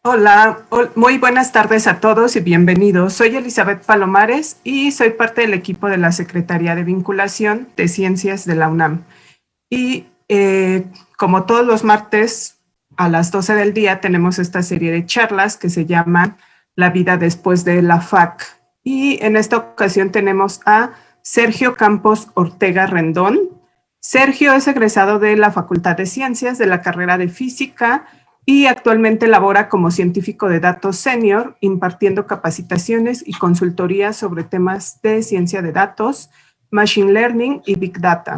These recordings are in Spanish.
Hola, muy buenas tardes a todos y bienvenidos. Soy Elizabeth Palomares y soy parte del equipo de la Secretaría de Vinculación de Ciencias de la UNAM. Y como todos los martes a las 12 del día tenemos esta serie de charlas que se llaman La vida después de la FAC. Y en esta ocasión tenemos a Sergio Campos Ortega Rendón. Sergio es egresado de la Facultad de Ciencias de la carrera de Física y actualmente labora como científico de datos senior, impartiendo capacitaciones y consultorías sobre temas de ciencia de datos, machine learning y big data,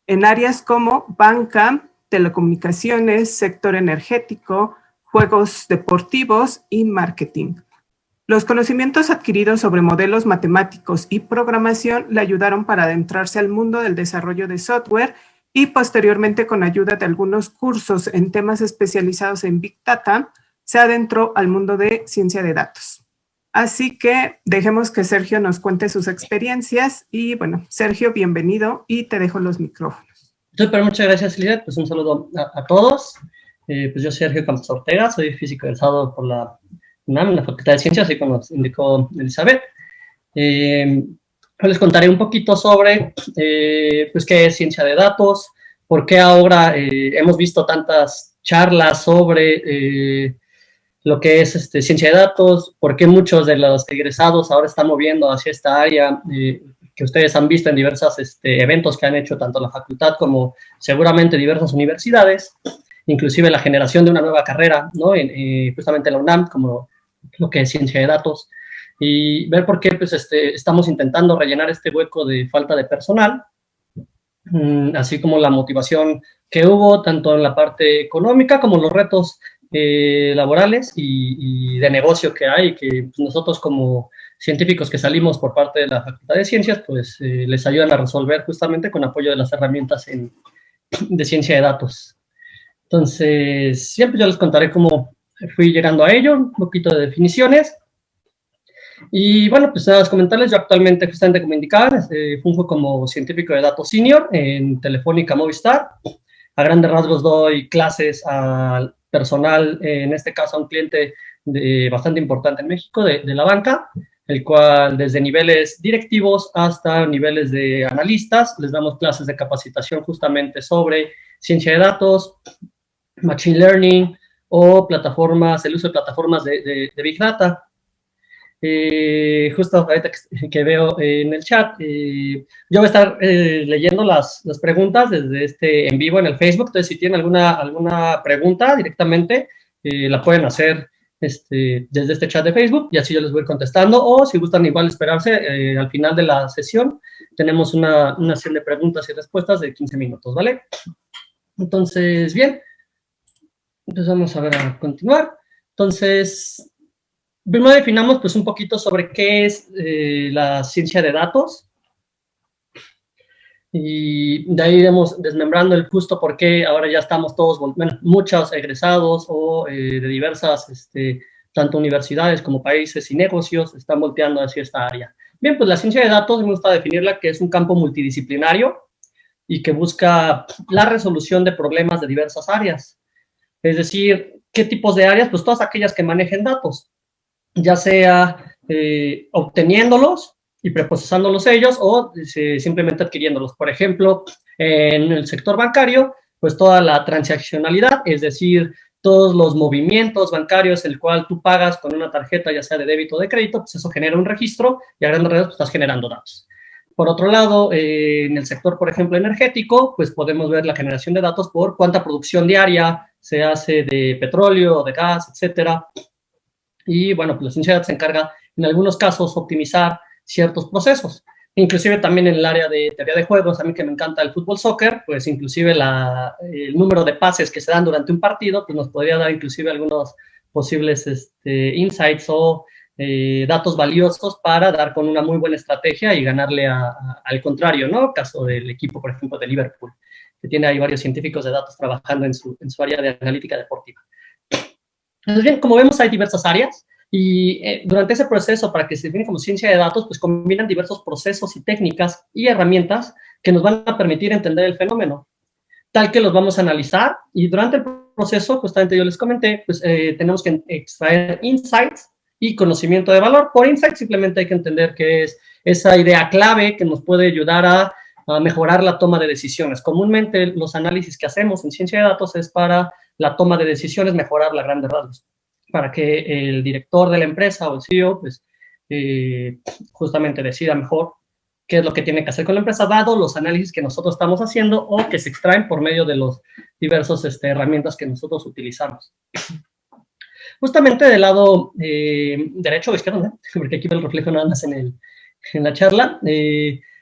en áreas como banca, telecomunicaciones, sector energético, juegos deportivos y marketing. Los conocimientos adquiridos sobre modelos matemáticos y programación le ayudaron para adentrarse al mundo del desarrollo de software y posteriormente, con ayuda de algunos cursos en temas especializados en Big Data, se adentró al mundo de ciencia de datos. Así que dejemos que Sergio nos cuente sus experiencias y bueno, Sergio, bienvenido y te dejo los micrófonos. Súper, muchas gracias, Lidia. Pues un saludo a todos. Pues yo soy Sergio Campos Ortega, soy físico egresado por la UNAM, en la Facultad de Ciencias, así como nos indicó Elizabeth. Les contaré un poquito sobre pues qué es ciencia de datos, por qué ahora hemos visto tantas charlas sobre lo que es ciencia de datos, por qué muchos de los egresados ahora están moviendo hacia esta área que ustedes han visto en diversos eventos que han hecho tanto la facultad como seguramente diversas universidades, inclusive la generación de una nueva carrera, ¿no? Justamente en la UNAM, como lo que es ciencia de datos, y ver por qué pues, estamos intentando rellenar este hueco de falta de personal, así como la motivación que hubo tanto en la parte económica como los retos laborales y de negocio que hay, que pues, nosotros como científicos que salimos por parte de la Facultad de Ciencias, pues les ayudan a resolver justamente con apoyo de las herramientas de ciencia de datos. Entonces, siempre yo les contaré cómo fui llegando a ello, un poquito de definiciones. Y bueno, pues nada, comentarles, yo actualmente, justamente como indicaban, funjo como científico de datos senior en Telefónica Movistar. A grandes rasgos doy clases al personal, en este caso a un cliente bastante importante en México, de la banca, el cual desde niveles directivos hasta niveles de analistas, les damos clases de capacitación justamente sobre ciencia de datos, machine learning o plataformas, el uso de plataformas de Big Data. Justo ahorita que veo en el chat, yo voy a estar leyendo las preguntas desde en vivo en el Facebook, entonces si tienen alguna pregunta directamente, la pueden hacer desde este chat de Facebook y así yo les voy contestando, o si gustan igual esperarse al final de la sesión, tenemos una serie de preguntas y respuestas de 15 minutos, ¿vale? Entonces, bien, entonces vamos a continuar. Entonces, primero definamos pues un poquito sobre qué es la ciencia de datos y de ahí iremos desmembrando el justo por qué ahora ya estamos todos, bueno, muchos egresados o de diversas, tanto universidades como países y negocios están volteando hacia esta área. Bien, pues la ciencia de datos me gusta definirla que es un campo multidisciplinario y que busca la resolución de problemas de diversas áreas. Es decir, ¿qué tipos de áreas? Pues todas aquellas que manejen datos, ya sea obteniéndolos y preprocesándolos ellos o simplemente adquiriéndolos. Por ejemplo, en el sector bancario, pues toda la transaccionalidad, es decir, todos los movimientos bancarios, el cual tú pagas con una tarjeta, ya sea de débito o de crédito, pues eso genera un registro y a grandes rasgos pues, estás generando datos. Por otro lado, en el sector, por ejemplo, energético, pues podemos ver la generación de datos por cuánta producción diaria se hace de petróleo, de gas, etcétera. Y bueno, pues la ciencia de datos se encarga en algunos casos optimizar ciertos procesos. Inclusive también en el área de teoría de juegos, a mí que me encanta el fútbol soccer, pues inclusive el número de pases que se dan durante un partido, pues nos podría dar inclusive algunos posibles insights o datos valiosos para dar con una muy buena estrategia y ganarle al contrario, ¿no? Caso del equipo, por ejemplo, de Liverpool, que tiene ahí varios científicos de datos trabajando en su área de analítica deportiva. Entonces, bien, como vemos, hay diversas áreas y durante ese proceso, para que se define como ciencia de datos, pues combinan diversos procesos y técnicas y herramientas que nos van a permitir entender el fenómeno, tal que los vamos a analizar y durante el proceso, justamente yo les comenté, pues tenemos que extraer insights y conocimiento de valor. Por insight simplemente hay que entender qué es esa idea clave que nos puede ayudar a mejorar la toma de decisiones. Comúnmente los análisis que hacemos en ciencia de datos es para la toma de decisiones, mejorar la grandes rasgos, para que el director de la empresa o el CEO, pues, justamente decida mejor qué es lo que tiene que hacer con la empresa, dado los análisis que nosotros estamos haciendo o que se extraen por medio de los diversos herramientas que nosotros utilizamos. Justamente del lado derecho o izquierdo, ¿no? Porque aquí veo el reflejo nada más en la charla,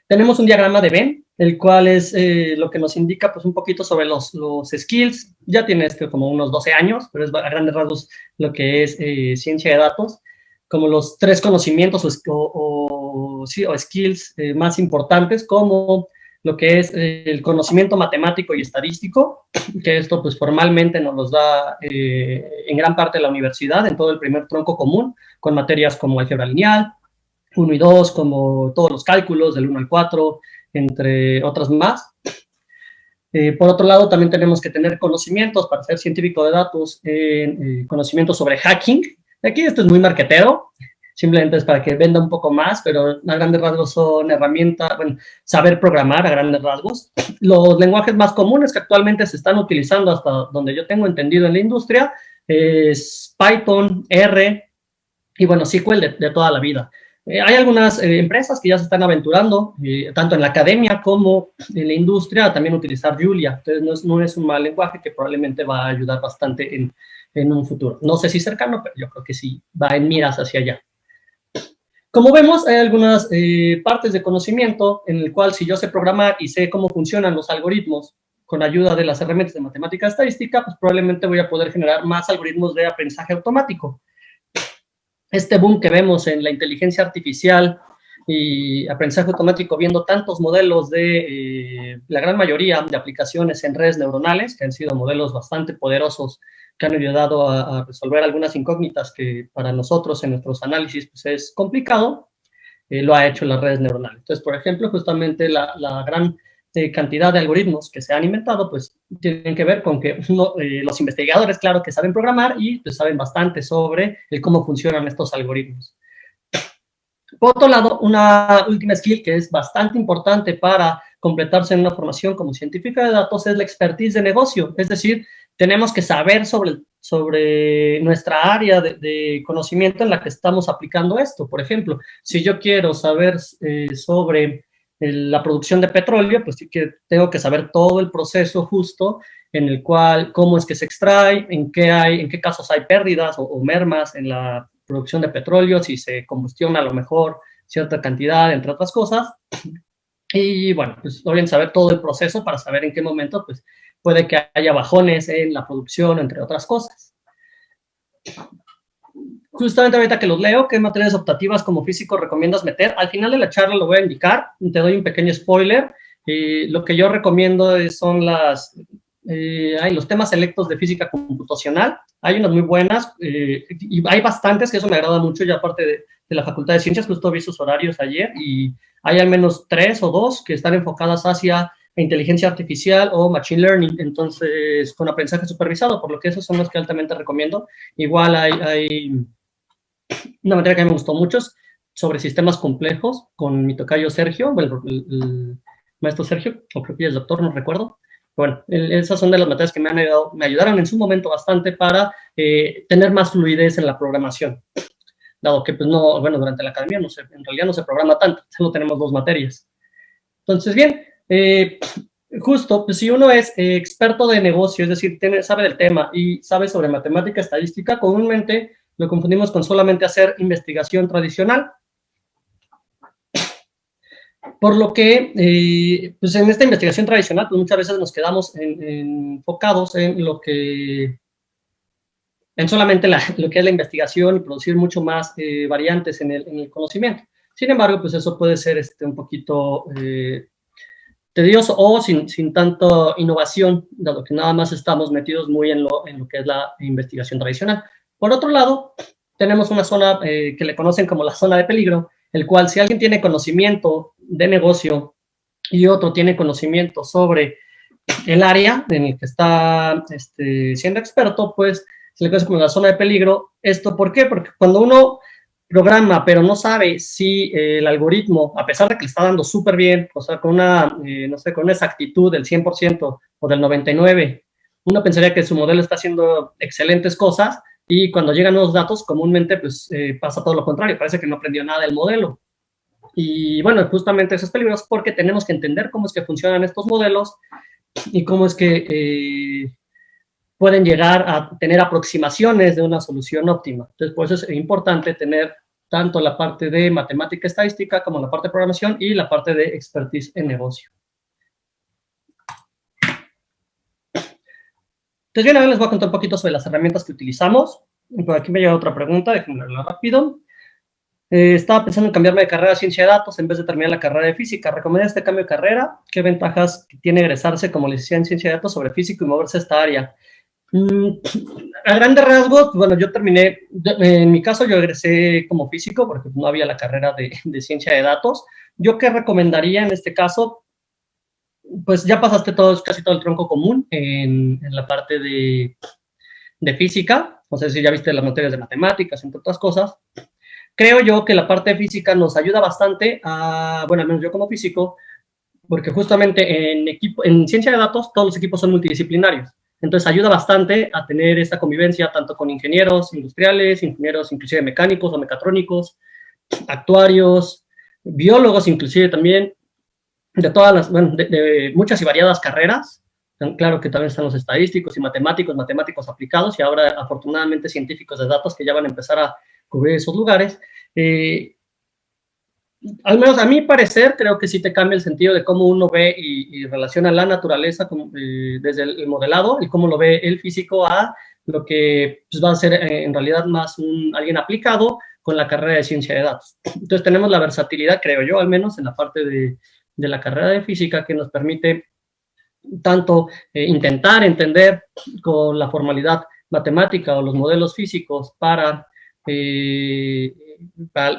tenemos un diagrama de Venn, el cual es lo que nos indica pues un poquito sobre los skills. Ya tiene como unos 12 años, pero es a grandes rasgos lo que es ciencia de datos, como los 3 conocimientos o skills más importantes, como lo que es el conocimiento matemático y estadístico, que esto pues formalmente nos los da en gran parte de la universidad, en todo el primer tronco común, con materias como álgebra lineal, 1 y 2, como todos los cálculos del 1 al 4, entre otras más. Por otro lado, también tenemos que tener conocimientos para ser científico de datos, conocimientos sobre hacking. Aquí esto es muy marquetero, simplemente es para que venda un poco más, pero a grandes rasgos son herramientas, bueno, saber programar a grandes rasgos. Los lenguajes más comunes que actualmente se están utilizando hasta donde yo tengo entendido en la industria es Python, R y bueno, SQL de toda la vida. Hay algunas empresas que ya se están aventurando, tanto en la academia como en la industria, a también utilizar Julia. Entonces, no es un mal lenguaje que probablemente va a ayudar bastante en un futuro. No sé si cercano, pero yo creo que sí va en miras hacia allá. Como vemos, hay algunas partes de conocimiento en el cual si yo sé programar y sé cómo funcionan los algoritmos con ayuda de las herramientas de matemática estadística, pues probablemente voy a poder generar más algoritmos de aprendizaje automático. Este boom que vemos en la inteligencia artificial y aprendizaje automático, viendo tantos modelos de la gran mayoría de aplicaciones en redes neuronales, que han sido modelos bastante poderosos, que han ayudado a resolver algunas incógnitas que para nosotros en nuestros análisis pues, es complicado, lo ha hecho las redes neuronales. Entonces, por ejemplo, justamente la gran cantidad de algoritmos que se han inventado, pues tienen que ver con que los investigadores, claro, que saben programar y pues saben bastante sobre cómo funcionan estos algoritmos. Por otro lado, una última skill que es bastante importante para completarse en una formación como científica de datos es la expertise de negocio, es decir, tenemos que saber sobre nuestra área de conocimiento en la que estamos aplicando esto. Por ejemplo, si yo quiero saber sobre la producción de petróleo, pues sí que tengo que saber todo el proceso justo en el cual, cómo es que se extrae, en qué casos hay pérdidas o mermas en la producción de petróleo, si se combustiona a lo mejor cierta cantidad, entre otras cosas. Y bueno, pues deben saber todo el proceso para saber en qué momento pues, puede que haya bajones en la producción, entre otras cosas. Justamente ahorita que los leo, ¿qué materias optativas como físico recomiendas meter? Al final de la charla lo voy a indicar, te doy un pequeño spoiler. Lo que yo recomiendo son los temas selectos de física computacional. Hay unas muy buenas y hay bastantes, que eso me agrada mucho, ya aparte de la Facultad de Ciencias, justo vi sus horarios ayer y hay al menos 3 o 2 que están enfocadas hacia inteligencia artificial o machine learning, entonces con aprendizaje supervisado, por lo que esos son los que altamente recomiendo. Igual hay una materia que me gustó mucho sobre sistemas complejos con mi tocayo Sergio, el maestro Sergio, o creo que es doctor, no recuerdo. Bueno, esas son de las materias que me ayudaron en su momento bastante para tener más fluidez en la programación. Dado que, pues no, bueno, durante la academia en realidad no se programa tanto, solo tenemos 2 materias. Entonces, bien, justo, pues si uno es experto de negocio, es decir, sabe del tema y sabe sobre matemática estadística, comúnmente lo confundimos con solamente hacer investigación tradicional. Por lo que, pues en esta investigación tradicional, pues muchas veces nos quedamos enfocados en solamente lo que es la investigación y producir mucho más variantes en el conocimiento. Sin embargo, pues eso puede ser un poquito tedioso o sin tanto innovación, dado que nada más estamos metidos muy en lo que es la investigación tradicional. Por otro lado, tenemos una zona que le conocen como la zona de peligro, el cual si alguien tiene conocimiento de negocio y otro tiene conocimiento sobre el área en el que está siendo experto, pues se le conoce como la zona de peligro. ¿Esto por qué? Porque cuando uno programa, pero no sabe si el algoritmo, a pesar de que le está dando súper bien, o sea, con una, no sé, con una exactitud del 100% o del 99%, uno pensaría que su modelo está haciendo excelentes cosas, y cuando llegan nuevos datos, comúnmente pues pasa todo lo contrario, parece que no aprendió nada del modelo. Y bueno, justamente eso es peligroso porque tenemos que entender cómo es que funcionan estos modelos y cómo es que pueden llegar a tener aproximaciones de una solución óptima. Entonces, por eso es importante tener tanto la parte de matemática estadística como la parte de programación y la parte de expertise en negocio. Entonces, bien, ahora les voy a contar un poquito sobre las herramientas que utilizamos. Por aquí me llega otra pregunta, déjenme verla rápido. Estaba pensando en cambiarme de carrera a ciencia de datos en vez de terminar la carrera de física. ¿Recomienda este cambio de carrera? ¿Qué ventajas tiene egresarse como licenciado en ciencia de datos sobre físico y moverse a esta área? A grandes rasgos, bueno, yo terminé, en mi caso yo egresé como físico porque no había la carrera de ciencia de datos. ¿Yo qué recomendaría en este caso? Pues ya pasaste casi todo el tronco común en la parte de física, o sea, si ya viste las materias de matemáticas, entre otras cosas. Creo yo que la parte de física nos ayuda bastante a, bueno, al menos yo como físico, porque justamente en ciencia de datos todos los equipos son multidisciplinarios. Entonces ayuda bastante a tener esta convivencia tanto con ingenieros industriales, ingenieros inclusive mecánicos o mecatrónicos, actuarios, biólogos inclusive también, de todas las, bueno, de muchas y variadas carreras. Claro que también están los estadísticos y matemáticos aplicados, y ahora afortunadamente científicos de datos que ya van a empezar a cubrir esos lugares. Al menos a mi parecer, creo que sí te cambia el sentido de cómo uno ve y relaciona la naturaleza desde el modelado, y cómo lo ve el físico a lo que pues, va a ser en realidad más alguien aplicado con la carrera de ciencia de datos. Entonces tenemos la versatilidad, creo yo, al menos en la parte de la carrera de física, que nos permite tanto intentar entender con la formalidad matemática o los modelos físicos para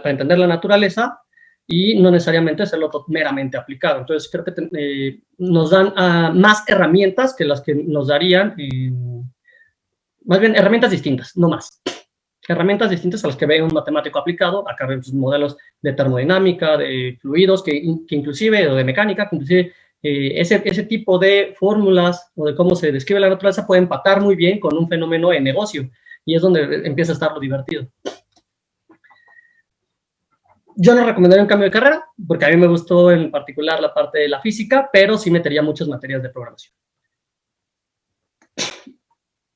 entender la naturaleza, y no necesariamente hacerlo meramente aplicado. Entonces creo que nos dan más herramientas que las que nos darían, más bien herramientas distintas, no más. Herramientas distintas a las que ve un matemático aplicado. Acá vemos modelos de termodinámica, de fluidos, que inclusive, o de mecánica, que inclusive ese tipo de fórmulas o de cómo se describe la naturaleza puede empatar muy bien con un fenómeno de negocio, y es donde empieza a estar lo divertido. Yo no recomendaría un cambio de carrera, porque a mí me gustó en particular la parte de la física, pero sí metería muchas materias de programación.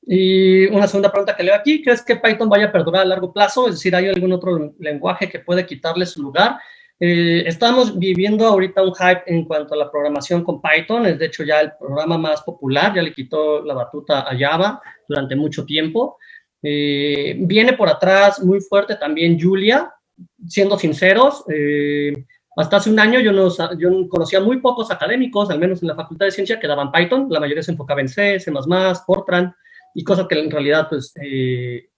Y una segunda pregunta que leo aquí: ¿crees que Python vaya a perdurar a largo plazo? Es decir, ¿hay algún otro lenguaje que puede quitarle su lugar? Estamos viviendo ahorita un hype en cuanto a la programación con Python. Es de hecho ya el programa más popular, ya le quitó la batuta a Java durante mucho tiempo. Viene por atrás muy fuerte también Julia. Siendo sinceros, hasta hace un año yo conocía muy pocos académicos, al menos en la Facultad de Ciencia, que daban Python. La mayoría se enfocaba en C, C++, Fortran, y cosas que en realidad, pues,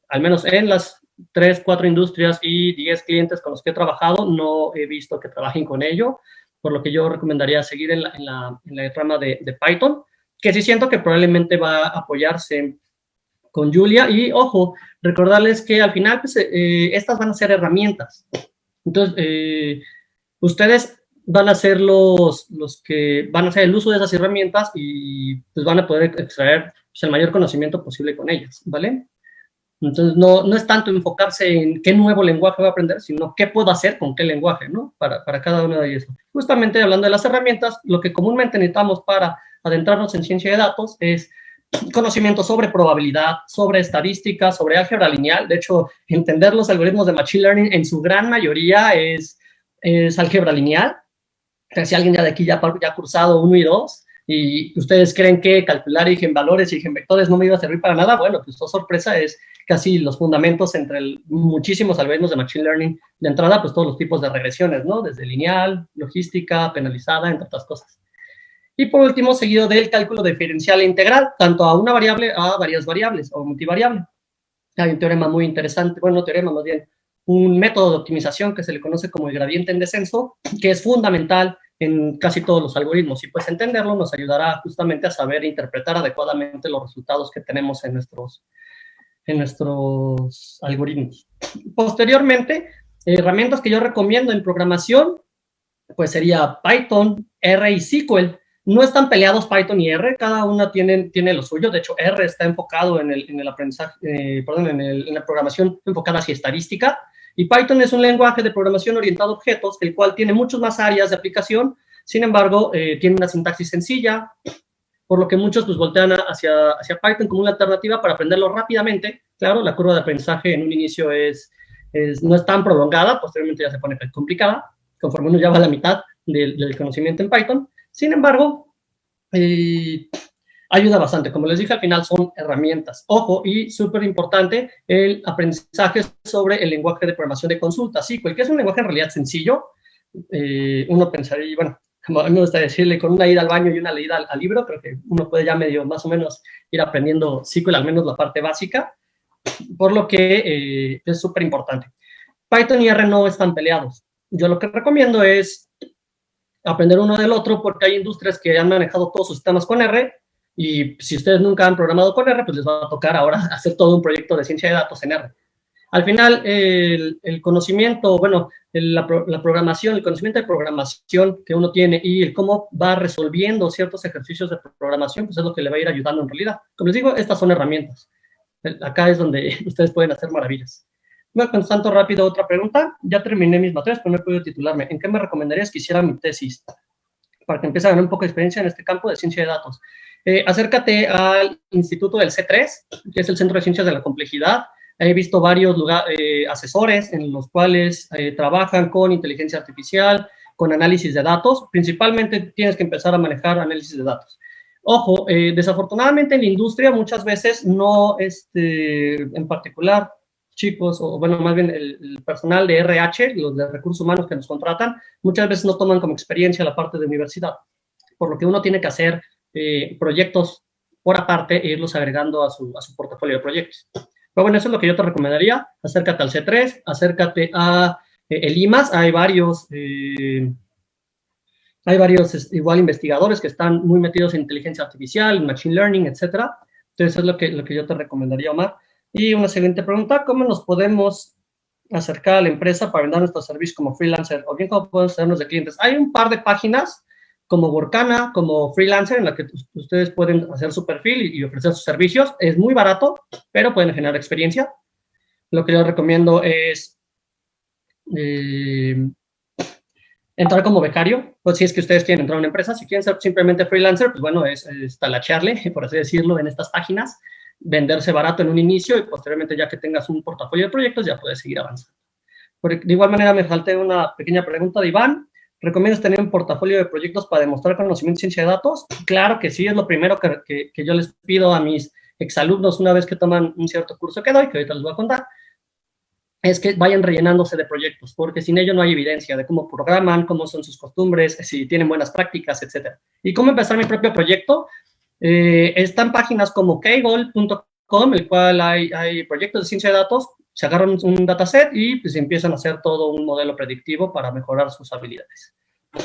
al menos en las 3, 4 industrias y 10 clientes con los que he trabajado, no he visto que trabajen con ello, por lo que yo recomendaría seguir en la rama de Python, que sí siento que probablemente va a apoyarse con Julia. Y ojo, recordarles que al final pues, estas van a ser herramientas. Entonces, ustedes van a ser los que van a hacer el uso de esas herramientas, y pues van a poder extraer pues, el mayor conocimiento posible con ellas, ¿vale? Entonces, no es tanto enfocarse en qué nuevo lenguaje voy a aprender, sino qué puedo hacer con qué lenguaje, ¿no? Para cada uno de ellos. Justamente hablando de las herramientas, lo que comúnmente necesitamos para adentrarnos en ciencia de datos es conocimiento sobre probabilidad, sobre estadística, sobre álgebra lineal. De hecho, entender los algoritmos de Machine Learning en su gran mayoría es álgebra lineal. Si alguien ya de aquí ya ha cursado 1 y 2, y ustedes creen que calcular eigenvalores y eigenvectores no me iba a servir para nada, bueno, pues, oh, sorpresa, es casi los fundamentos entre muchísimos algoritmos de Machine Learning. De entrada, pues todos los tipos de regresiones, ¿no? Desde lineal, logística, penalizada, entre otras cosas. Y por último, seguido del cálculo diferencial e integral, tanto a una variable a varias variables o multivariable. Hay un teorema muy interesante, bueno, no teorema, más bien un método de optimización que se le conoce como el gradiente en descenso, que es fundamental en casi todos los algoritmos. Y pues entenderlo nos ayudará justamente a saber interpretar adecuadamente los resultados que tenemos en nuestros algoritmos. Posteriormente, herramientas que yo recomiendo en programación, pues sería Python, R y SQL. No están peleados Python y R, cada una tiene lo suyo. De hecho, R está enfocado en el aprendizaje, en la programación enfocada hacia estadística, y Python es un lenguaje de programación orientado a objetos, el cual tiene muchas más áreas de aplicación. Sin embargo, tiene una sintaxis sencilla, por lo que muchos pues voltean hacia Python como una alternativa para aprenderlo rápidamente. Claro, la curva de aprendizaje en un inicio no es tan prolongada, posteriormente ya se pone complicada, conforme uno ya va a la mitad del conocimiento en Python. Sin embargo, ayuda bastante. Como les dije, al final son herramientas. Ojo, y súper importante, el aprendizaje sobre el lenguaje de programación de consulta. SQL, que es un lenguaje en realidad sencillo. Uno pensaría, bueno, como a mí me gusta decirle, con una ida al baño y una leída al libro, creo que uno puede ya medio, más o menos, ir aprendiendo SQL, al menos la parte básica, por lo que es súper importante. Python y R no están peleados. Yo lo que recomiendo es aprender uno del otro, porque hay industrias que han manejado todos sus sistemas con R, y si ustedes nunca han programado con R, pues les va a tocar ahora hacer todo un proyecto de ciencia de datos en R. Al final, el conocimiento, bueno, la programación, el conocimiento de programación que uno tiene y el cómo va resolviendo ciertos ejercicios de programación, pues es lo que le va a ir ayudando en realidad. Como les digo, estas son herramientas. Acá es donde ustedes pueden hacer maravillas. Bueno, contestando rápido otra pregunta. Ya terminé mis materias, pero no he podido titularme. ¿En qué me recomendarías que hiciera mi tesis? Para que empiece a ganar un poco de experiencia en este campo de ciencia de datos. Acércate al Instituto del C3, que es el Centro de Ciencias de la Complejidad. He visto varios asesores en los cuales trabajan con inteligencia artificial, con análisis de datos. Principalmente tienes que empezar a manejar análisis de datos. Ojo, desafortunadamente en la industria muchas veces no, en particular, chicos, o bueno, más bien el personal de RH, los de recursos humanos que nos contratan, muchas veces no toman como experiencia la parte de universidad, por lo que uno tiene que hacer proyectos por aparte e irlos agregando a su portafolio de proyectos. Pero bueno, eso es lo que yo te recomendaría. Acércate al C3, acércate a el IMAS. Hay varios igual investigadores que están muy metidos en inteligencia artificial, en machine learning, etcétera. Entonces, eso es lo que yo te recomendaría, Omar. Y una siguiente pregunta, ¿cómo nos podemos acercar a la empresa para vender nuestro servicio como freelancer? O bien, ¿cómo podemos hacernos de clientes? Hay un par de páginas como Workana, como Freelancer, en la que ustedes pueden hacer su perfil y ofrecer sus servicios. Es muy barato, pero pueden generar experiencia. Lo que yo recomiendo es entrar como becario, pues si es que ustedes quieren entrar a una empresa. Si quieren ser simplemente freelancer, pues bueno, es talachearle, por así decirlo, en estas páginas, venderse barato en un inicio y posteriormente, ya que tengas un portafolio de proyectos, ya puedes seguir avanzando. De igual manera, me falté una pequeña pregunta de Iván. ¿Recomiendas tener un portafolio de proyectos para demostrar conocimiento en ciencia de datos? Claro que sí, es lo primero que yo les pido a mis exalumnos una vez que toman un cierto curso que doy, que ahorita les voy a contar, es que vayan rellenándose de proyectos, porque sin ello no hay evidencia de cómo programan, cómo son sus costumbres, si tienen buenas prácticas, etc. ¿Y cómo empezar mi propio proyecto? Están páginas como kaggle.com, el cual hay proyectos de ciencia de datos. Se agarran un dataset y pues empiezan a hacer todo un modelo predictivo para mejorar sus habilidades.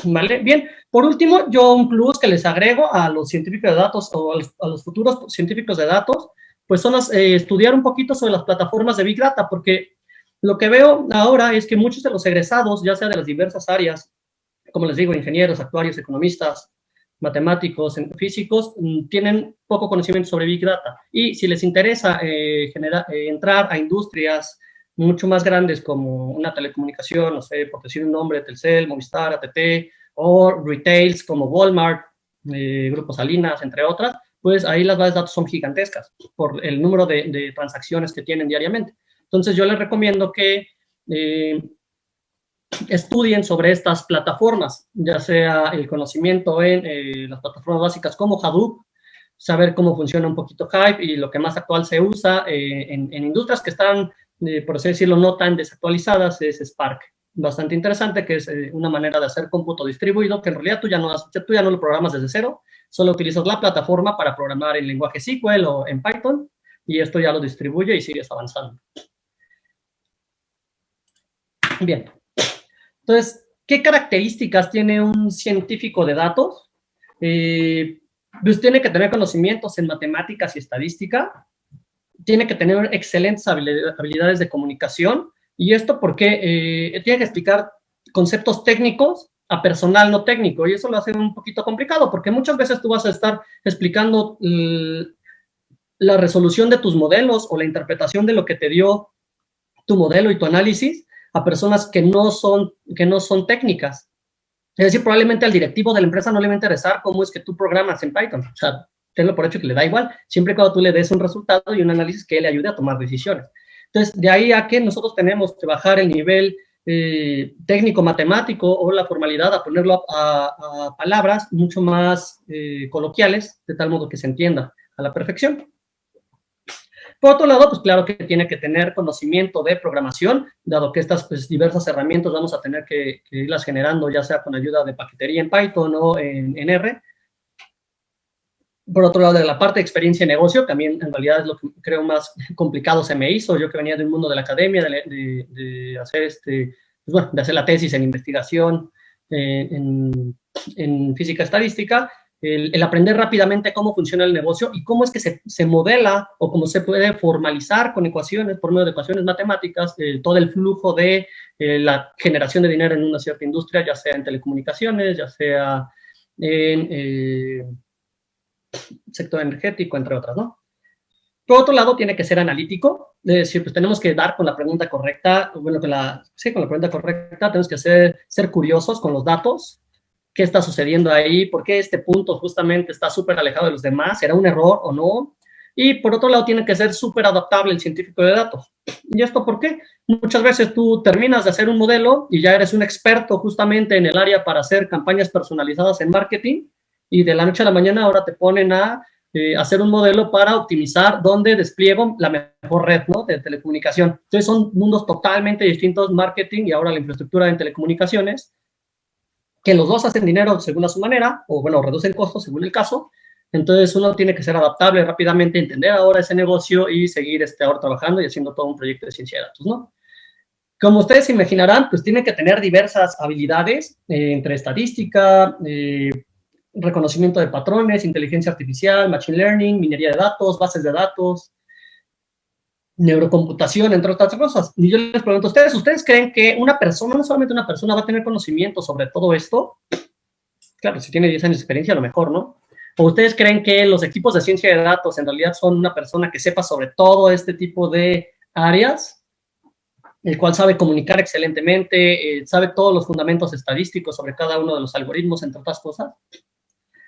¿Vale? Bien, por último, yo un plus que les agrego a los científicos de datos o a los futuros científicos de datos, pues son estudiar un poquito sobre las plataformas de Big Data, porque lo que veo ahora es que muchos de los egresados, ya sea de las diversas áreas, como les digo, ingenieros, actuarios, economistas, matemáticos, físicos, tienen poco conocimiento sobre Big Data. Y si les interesa entrar a industrias mucho más grandes como una telecomunicación, no sé, por decir un nombre, Telcel, Movistar, AT&T, o retails como Walmart, Grupo Salinas, entre otras, pues ahí las bases de datos son gigantescas por el número de transacciones que tienen diariamente. Entonces, yo les recomiendo que estudien sobre estas plataformas, ya sea el conocimiento en las plataformas básicas como Hadoop, saber cómo funciona un poquito Hive y lo que más actual se usa en industrias que están, por así decirlo, no tan desactualizadas, es Spark. Bastante interesante, que es una manera de hacer cómputo distribuido, que en realidad tú ya no lo programas desde cero, solo utilizas la plataforma para programar en lenguaje SQL o en Python, y esto ya lo distribuye y sigues avanzando. Bien. Entonces, ¿Qué características tiene un científico de datos? Pues tiene que tener conocimientos en matemáticas y estadística, tiene que tener excelentes habilidades de comunicación, y esto porque tiene que explicar conceptos técnicos a personal no técnico, y eso lo hace un poquito complicado, porque muchas veces tú vas a estar explicando la resolución de tus modelos o la interpretación de lo que te dio tu modelo y tu análisis a personas que no son técnicas. Es decir, probablemente al directivo de la empresa no le va a interesar cómo es que tú programas en Python. O sea, tenlo por hecho que le da igual, siempre y cuando tú le des un resultado y un análisis que le ayude a tomar decisiones. Entonces, de ahí a que nosotros tenemos que bajar el nivel técnico-matemático o la formalidad a ponerlo a palabras mucho más coloquiales, de tal modo que se entienda a la perfección. Por otro lado, pues claro que tiene que tener conocimiento de programación, dado que estas pues, diversas herramientas vamos a tener que irlas generando, ya sea con ayuda de paquetería en Python o en R. Por otro lado, de la parte de experiencia en negocio, también en realidad es lo que creo más complicado se me hizo. Yo que venía del mundo de la academia, de hacer pues bueno, de hacer la tesis en investigación en física estadística, el aprender rápidamente cómo funciona el negocio y cómo es que se modela o cómo se puede formalizar con ecuaciones, por medio de ecuaciones matemáticas, todo el flujo de la generación de dinero en una cierta industria, ya sea en telecomunicaciones, ya sea en sector energético, entre otras, ¿no? Por otro lado, tiene que ser analítico, es decir, pues tenemos que dar con la pregunta correcta, bueno, con la pregunta correcta, tenemos que ser curiosos con los datos, qué está sucediendo ahí, por qué este punto justamente está súper alejado de los demás, ¿será un error o no? Y por otro lado, tiene que ser súper adaptable el científico de datos. ¿Y esto por qué? Muchas veces tú terminas de hacer un modelo y ya eres un experto justamente en el área para hacer campañas personalizadas en marketing, y de la noche a la mañana ahora te ponen a hacer un modelo para optimizar dónde despliego la mejor red, ¿no?, de telecomunicación. Entonces son mundos totalmente distintos, marketing y ahora la infraestructura en telecomunicaciones, que los dos hacen dinero según a su manera, o bueno, reducen costos según el caso. Entonces uno tiene que ser adaptable rápidamente, entender ahora ese negocio y seguir ahora trabajando y haciendo todo un proyecto de ciencia de datos, ¿no? Como ustedes se imaginarán, pues tiene que tener diversas habilidades entre estadística, reconocimiento de patrones, inteligencia artificial, machine learning, minería de datos, bases de datos, neurocomputación, entre otras cosas. Y yo les pregunto a ¿ustedes creen que una persona, no solamente una persona, va a tener conocimiento sobre todo esto? Claro, si tiene 10 años de experiencia, a lo mejor, ¿no? ¿O ustedes creen que los equipos de ciencia de datos en realidad son una persona que sepa sobre todo este tipo de áreas, el cual sabe comunicar excelentemente, sabe todos los fundamentos estadísticos sobre cada uno de los algoritmos, entre otras cosas?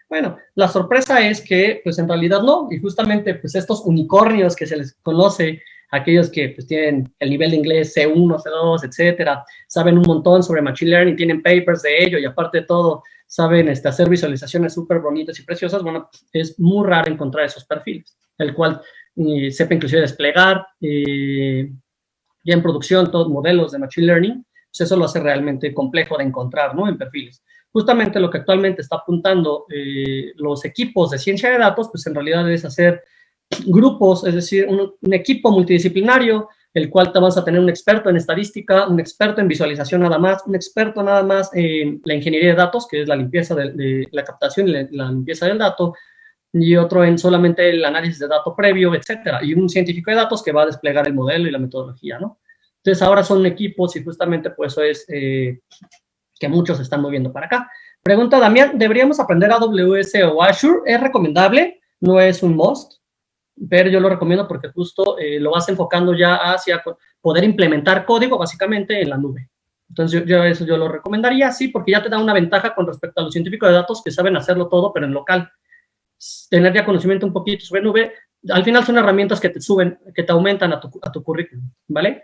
Bueno, la sorpresa es que, pues en realidad no, y justamente, pues estos unicornios que se les conoce, aquellos que pues tienen el nivel de inglés C1, C2, etcétera, saben un montón sobre Machine Learning, tienen papers de ello, y aparte de todo, saben hacer visualizaciones súper bonitas y preciosas. Bueno, es muy raro encontrar esos perfiles, el cual sepa inclusive desplegar ya en producción todos modelos de Machine Learning. Pues eso lo hace realmente complejo de encontrar, ¿no?, en perfiles. Justamente lo que actualmente está apuntando los equipos de ciencia de datos, pues en realidad es hacer grupos, es decir, un equipo multidisciplinario, el cual te vas a tener un experto en estadística, un experto en visualización nada más, un experto nada más en la ingeniería de datos, que es la limpieza de la captación y la limpieza del dato, y otro en solamente el análisis de datos previo, etcétera, y un científico de datos que va a desplegar el modelo y la metodología, ¿no? Entonces ahora son equipos y justamente pues eso es que muchos se están moviendo para acá. Pregunta Damián, ¿deberíamos aprender AWS o Azure? ¿Es recomendable? No es un must, pero yo lo recomiendo porque justo lo vas enfocando ya hacia poder implementar código básicamente en la nube. Entonces eso yo lo recomendaría, sí, porque ya te da una ventaja con respecto a los científicos de datos que saben hacerlo todo, pero en local. Tener ya conocimiento un poquito sobre nube, al final son herramientas que te suben, que te aumentan a tu currículum, ¿vale?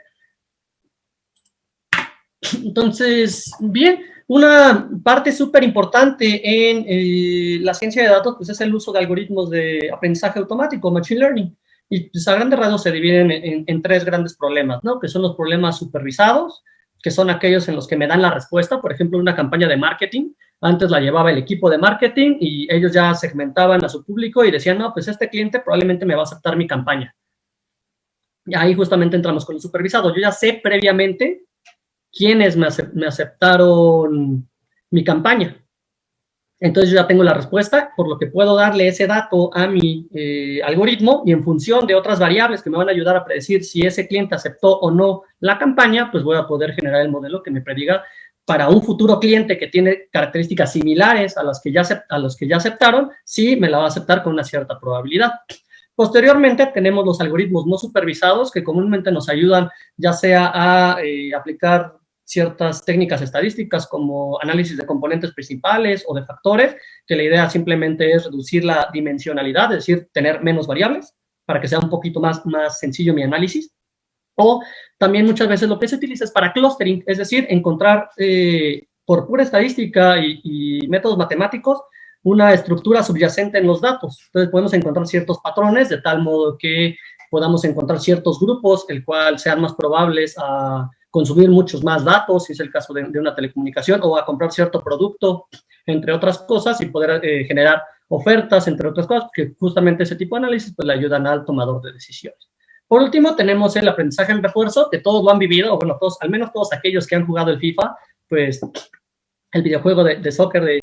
Entonces, bien, una parte súper importante en la ciencia de datos pues es el uso de algoritmos de aprendizaje automático, Machine Learning. Y pues a grandes rasgos se dividen en tres grandes problemas, ¿no? Que son los problemas supervisados, que son aquellos en los que me dan la respuesta. Por ejemplo, una campaña de marketing, antes la llevaba el equipo de marketing y ellos ya segmentaban a su público y decían, no, pues este cliente probablemente me va a aceptar mi campaña. Y ahí justamente entramos con el supervisado. Yo ya sé previamente quiénes me aceptaron mi campaña. Entonces yo ya tengo la respuesta, por lo que puedo darle ese dato a mi algoritmo, y en función de otras variables que me van a ayudar a predecir si ese cliente aceptó o no la campaña, pues voy a poder generar el modelo que me prediga para un futuro cliente que tiene características similares a los que ya aceptaron, sí me la va a aceptar con una cierta probabilidad. Posteriormente tenemos los algoritmos no supervisados, que comúnmente nos ayudan ya sea a aplicar ciertas técnicas estadísticas como análisis de componentes principales o de factores, que la idea simplemente es reducir la dimensionalidad, es decir, tener menos variables para que sea un poquito más sencillo mi análisis. O también muchas veces lo que se utiliza es para clustering, es decir, encontrar por pura estadística y métodos matemáticos una estructura subyacente en los datos. Entonces podemos encontrar ciertos patrones de tal modo que podamos encontrar ciertos grupos, el cual sean más probables a consumir muchos más datos, si es el caso de una telecomunicación, o a comprar cierto producto, entre otras cosas, y poder generar ofertas, entre otras cosas, que justamente ese tipo de análisis pues le ayudan al tomador de decisiones. Por último, tenemos el aprendizaje en refuerzo, que todos lo han vivido, o bueno, todos, al menos todos aquellos que han jugado el FIFA, pues el videojuego de soccer de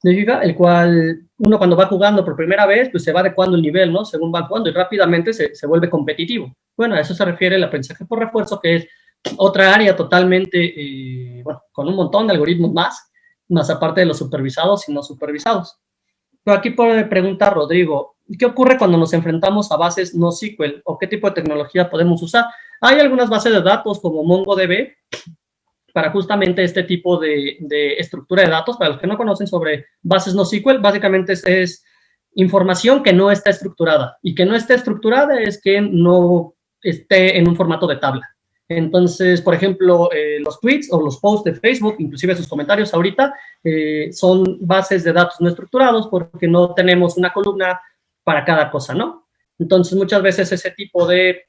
FIFA, el cual uno cuando va jugando por primera vez, pues se va adecuando el nivel, ¿no? Según va jugando, y rápidamente se vuelve competitivo. Bueno, a eso se refiere el aprendizaje por refuerzo, que es otra área totalmente, bueno, con un montón de algoritmos más aparte de los supervisados y no supervisados. Pero aquí puede preguntar Rodrigo, ¿qué ocurre cuando nos enfrentamos a bases no SQL? ¿O qué tipo de tecnología podemos usar? Hay algunas bases de datos como MongoDB para justamente este tipo de estructura de datos. Para los que no conocen sobre bases no SQL, básicamente es información que no está estructurada. Y que no esté estructurada es que no esté en un formato de tabla. Entonces, por ejemplo, los tweets o los posts de Facebook, inclusive sus comentarios ahorita, son bases de datos no estructurados porque no tenemos una columna para cada cosa, ¿no? Entonces, muchas veces ese tipo de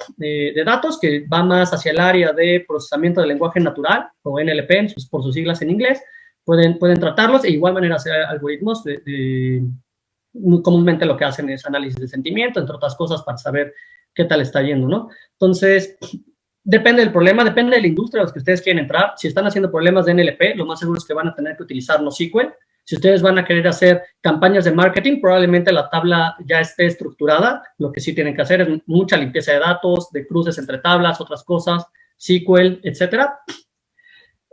datos, que va más hacia el área de procesamiento del lenguaje natural, o NLP, por sus siglas en inglés, pueden tratarlos, e igual manera hacer algoritmos muy comúnmente lo que hacen es análisis de sentimiento, entre otras cosas, para saber qué tal está yendo, ¿no? Entonces, depende del problema, depende de la industria a los que ustedes quieren entrar. Si están haciendo problemas de NLP, lo más seguro es que van a tener que utilizar NoSQL. Si ustedes van a querer hacer campañas de marketing, probablemente la tabla ya esté estructurada. Lo que sí tienen que hacer es mucha limpieza de datos, de cruces entre tablas, otras cosas, SQL, etcétera.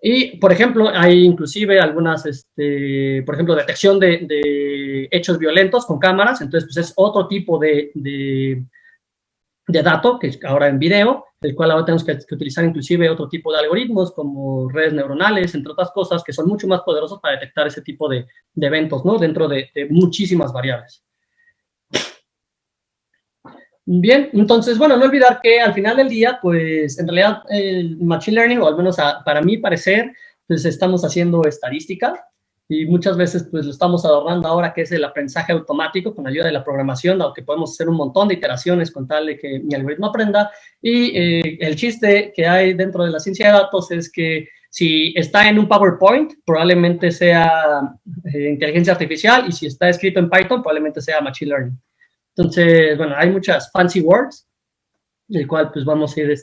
Y, por ejemplo, hay inclusive algunas, por ejemplo, detección de hechos violentos con cámaras. Entonces, pues es otro tipo de dato, que ahora en video, el cual ahora tenemos que utilizar inclusive otro tipo de algoritmos como redes neuronales, entre otras cosas, que son mucho más poderosos para detectar ese tipo de eventos, ¿no? Dentro de muchísimas variables. Bien, entonces, bueno, no olvidar que al final del día, pues, en realidad, el Machine Learning, o al menos para mi parecer, pues, estamos haciendo estadística, y muchas veces, pues, lo estamos adornando ahora, que es el aprendizaje automático con ayuda de la programación, aunque podemos hacer un montón de iteraciones con tal de que mi algoritmo aprenda. Y el chiste que hay dentro de la ciencia de datos es que si está en un PowerPoint, probablemente sea inteligencia artificial, y si está escrito en Python, probablemente sea Machine Learning. Entonces, bueno, hay muchas fancy words, el cual pues vamos a ir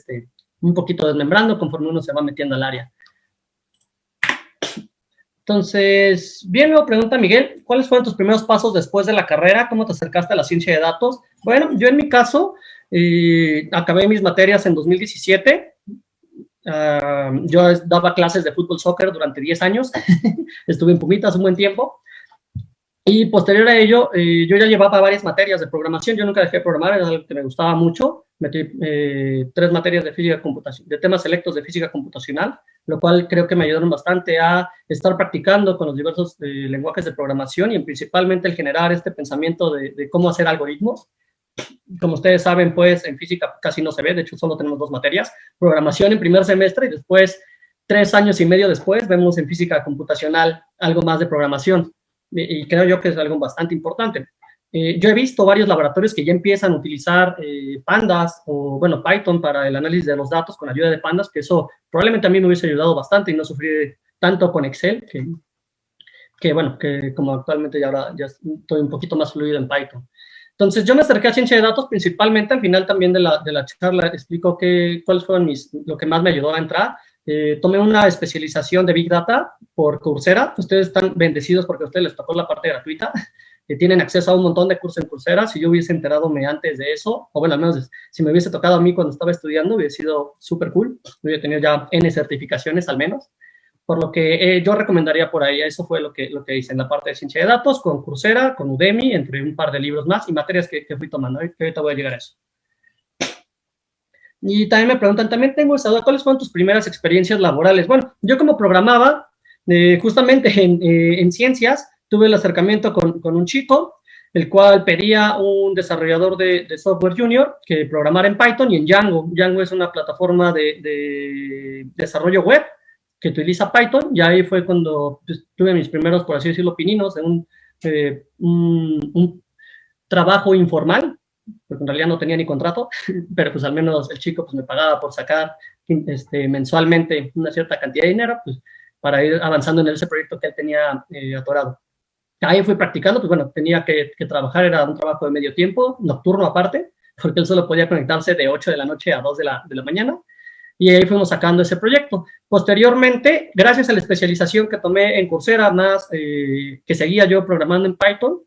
un poquito desmembrando conforme uno se va metiendo al área. Entonces, bien, luego pregunta Miguel, ¿cuáles fueron tus primeros pasos después de la carrera? ¿Cómo te acercaste a la ciencia de datos? Bueno, yo en mi caso, acabé mis materias en 2017. Yo daba clases de fútbol soccer durante 10 años. Estuve en Pumitas un buen tiempo. Y posterior a ello, yo ya llevaba varias materias de programación. Yo nunca dejé de programar, era algo que me gustaba mucho. Metí 3 materias de física computacional, de temas selectos de física computacional, lo cual creo que me ayudaron bastante a estar practicando con los diversos lenguajes de programación, y principalmente el generar este pensamiento de cómo hacer algoritmos. Como ustedes saben, pues en física casi no se ve, de hecho solo tenemos 2 materias, programación en primer semestre, y después 3 años y medio después vemos en física computacional algo más de programación. Y creo yo que es algo bastante importante. Yo he visto varios laboratorios que ya empiezan a utilizar pandas o, bueno, Python para el análisis de los datos con ayuda de pandas, que eso probablemente a mí me hubiese ayudado bastante y no sufrir tanto con Excel, que bueno, que como actualmente ya estoy un poquito más fluido en Python. Entonces, yo me acerqué a ciencia de datos principalmente. Al final también de la charla explico cuáles fueron lo que más me ayudó a entrar. tomé una especialización de Big Data por Coursera. Ustedes están bendecidos porque a ustedes les tocó la parte gratuita. Tienen acceso a un montón de cursos en Coursera. Si yo hubiese enteradome antes de eso, o bueno, al menos si me hubiese tocado a mí cuando estaba estudiando, hubiese sido súper cool. Hubiera tenido ya N certificaciones al menos. Por lo que yo recomendaría por ahí, eso fue lo que hice en la parte de ciencia de datos, con Coursera, con Udemy, entre un par de libros más y materias que fui tomando, que ahorita voy a llegar a eso. Y también me preguntan, también tengo esa duda, ¿cuáles fueron tus primeras experiencias laborales? Bueno, yo como programaba, justamente en ciencias, tuve el acercamiento con un chico, el cual pedía un desarrollador de software junior que programara en Python y en Django. Django es una plataforma de desarrollo web que utiliza Python, y ahí fue cuando pues, tuve mis primeros, por así decirlo, pininos de un trabajo informal, porque en realidad no tenía ni contrato, pero pues al menos el chico pues me pagaba por sacar mensualmente una cierta cantidad de dinero, pues para ir avanzando en ese proyecto que él tenía atorado. Ahí fui practicando, pues bueno, tenía que trabajar, era un trabajo de medio tiempo, nocturno aparte, porque él solo podía conectarse de 8 de la noche a 2 de la mañana, y ahí fuimos sacando ese proyecto. Posteriormente, gracias a la especialización que tomé en Coursera, más que seguía yo programando en Python,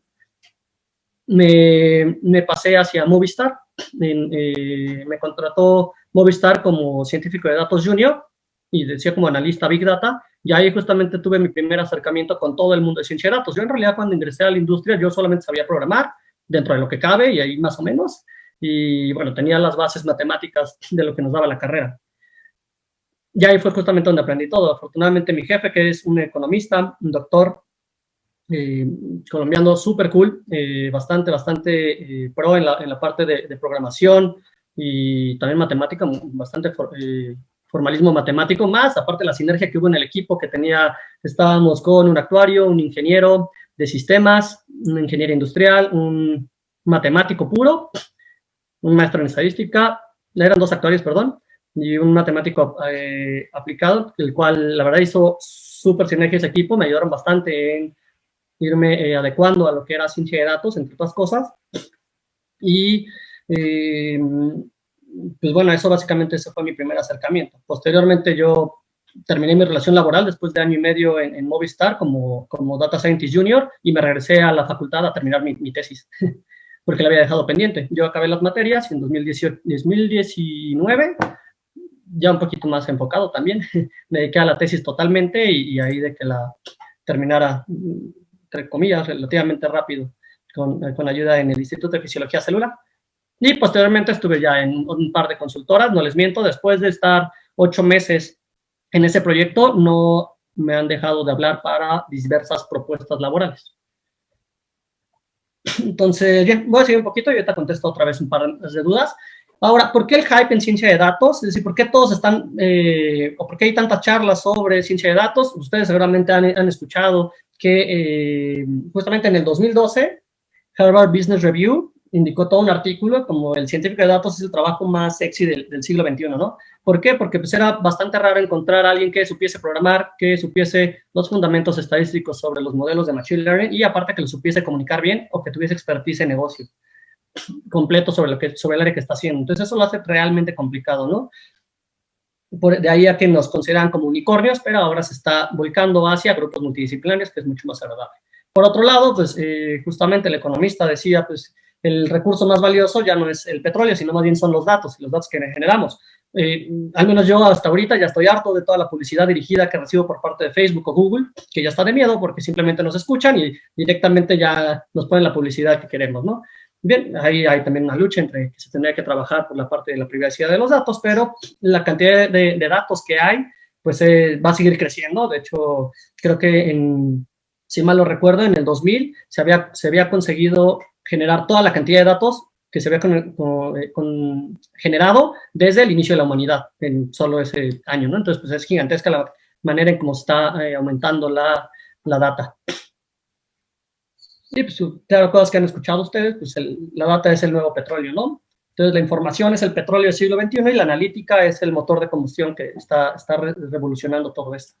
me pasé hacia Movistar. Me contrató Movistar como científico de datos junior y decía como analista Big Data, y ahí justamente tuve mi primer acercamiento con todo el mundo de ciencia de datos. Yo en realidad cuando ingresé a la industria yo solamente sabía programar dentro de lo que cabe y ahí más o menos, y bueno, tenía las bases matemáticas de lo que nos daba la carrera. Y ahí fue justamente donde aprendí todo. Afortunadamente mi jefe, que es un economista, un doctor colombiano súper cool, bastante pro en la parte de programación y también matemática, bastante formalismo matemático, más aparte la sinergia que hubo en el equipo que estábamos con un actuario, un ingeniero de sistemas, un ingeniero industrial, un matemático puro, un maestro en estadística, eran 2 actuarios, perdón, y un matemático aplicado, el cual la verdad hizo súper sinergia ese equipo, me ayudaron bastante en irme adecuando a lo que era ciencia de datos, entre otras cosas. Y pues bueno, eso básicamente ese fue mi primer acercamiento. Posteriormente yo terminé mi relación laboral después de 1 año y medio en Movistar como Data Scientist Junior y me regresé a la facultad a terminar mi tesis, porque la había dejado pendiente. Yo acabé las materias y en 2019, ya un poquito más enfocado también, me dediqué a la tesis totalmente y ahí de que la terminara, entre comillas, relativamente rápido, con ayuda en el Instituto de Fisiología Celular. Y posteriormente estuve ya en un par de consultoras, no les miento, después de estar 8 meses en ese proyecto, no me han dejado de hablar para diversas propuestas laborales. Entonces, bien, voy a seguir un poquito y ahorita contesto otra vez un par de dudas. Ahora, ¿por qué el hype en ciencia de datos? Es decir, ¿por qué todos están, o por qué hay tantas charlas sobre ciencia de datos? Ustedes seguramente han escuchado que justamente en el 2012, Harvard Business Review indicó todo un artículo como el científico de datos es el trabajo más sexy del siglo XXI, ¿no? ¿Por qué? Porque pues era bastante raro encontrar a alguien que supiese programar, que supiese los fundamentos estadísticos sobre los modelos de Machine Learning y aparte que lo supiese comunicar bien o que tuviese expertise en negocio completo sobre el área que está haciendo. Entonces eso lo hace realmente complicado, ¿no? De ahí a que nos consideran como unicornios, pero ahora se está volcando hacia grupos multidisciplinarios, que es mucho más agradable. Por otro lado, pues justamente el economista decía, pues el recurso más valioso ya no es el petróleo, sino más bien son los datos y los datos que generamos. Al menos yo hasta ahorita ya estoy harto de toda la publicidad dirigida que recibo por parte de Facebook o Google, que ya está de miedo porque simplemente nos escuchan y directamente ya nos ponen la publicidad que queremos, ¿no? Bien, ahí hay también una lucha entre que se tendría que trabajar por la parte de la privacidad de los datos, pero la cantidad de datos que hay, pues va a seguir creciendo. De hecho, creo que si mal lo recuerdo, en el 2000 se había conseguido generar toda la cantidad de datos que se había generado desde el inicio de la humanidad, en solo ese año, ¿no? Entonces, pues es gigantesca la manera en cómo está aumentando la data. Y pues, claro, cosas que han escuchado ustedes, pues la data es el nuevo petróleo, ¿no? Entonces, la información es el petróleo del siglo XXI y la analítica es el motor de combustión que está revolucionando todo esto.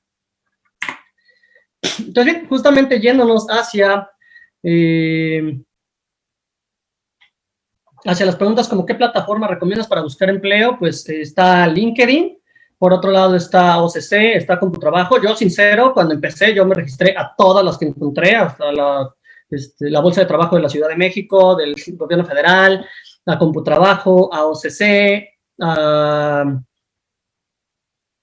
Entonces, bien, justamente yéndonos hacia las preguntas como ¿qué plataforma recomiendas para buscar empleo? Pues está LinkedIn, Por otro lado está OCC, está CompuTrabajo. Yo, sincero, cuando empecé, yo me registré a todas las que encontré, hasta la Bolsa de Trabajo de la Ciudad de México, del Gobierno Federal, a CompuTrabajo, a OCC, a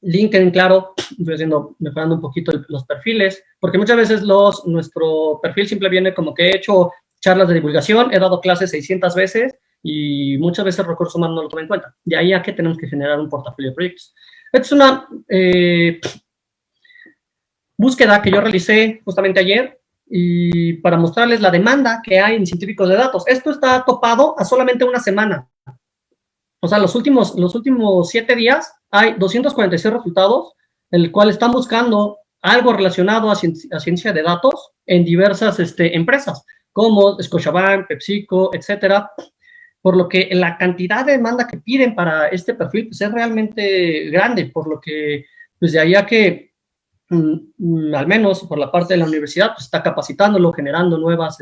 LinkedIn, claro, mejorando un poquito los perfiles, porque muchas veces nuestro perfil siempre viene como que he hecho charlas de divulgación, he dado clases 600 veces y muchas veces recursos humanos no lo toman en cuenta. De ahí a que tenemos que generar un portafolio de proyectos. Esta es una búsqueda que yo realicé justamente ayer y para mostrarles la demanda que hay en científicos de datos. Esto está topado a solamente una semana. O sea, los últimos 7 días hay 246 resultados, en el cual están buscando algo relacionado a ciencia de datos en diversas empresas, como Scotiabank, PepsiCo, etcétera. Por lo que la cantidad de demanda que piden para este perfil pues, es realmente grande, por lo que pues, de ahí a que al menos por la parte de la universidad pues, está capacitándolo, generando nuevas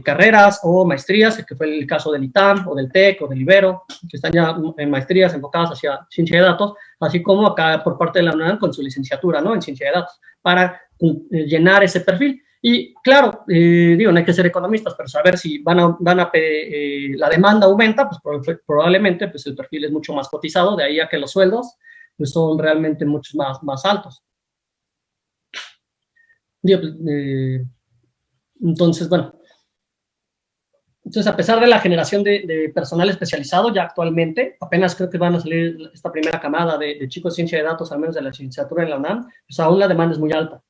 carreras o maestrías, que fue el caso del ITAM o del TEC o del Ibero, que están ya en maestrías enfocadas hacia ciencia de datos, así como acá por parte de la UNAM con su licenciatura, ¿no? En ciencia de datos, para llenar ese perfil. Y claro, digo, no hay que ser economistas, pero saber si la demanda aumenta, pues probablemente pues el perfil es mucho más cotizado, de ahí a que los sueldos pues, son realmente mucho más altos. Digo, entonces, bueno, entonces, a pesar de la generación de personal especializado ya actualmente, apenas creo que van a salir esta primera camada de chicos de ciencia de datos, al menos de la licenciatura en la UNAM, pues aún la demanda es muy alta.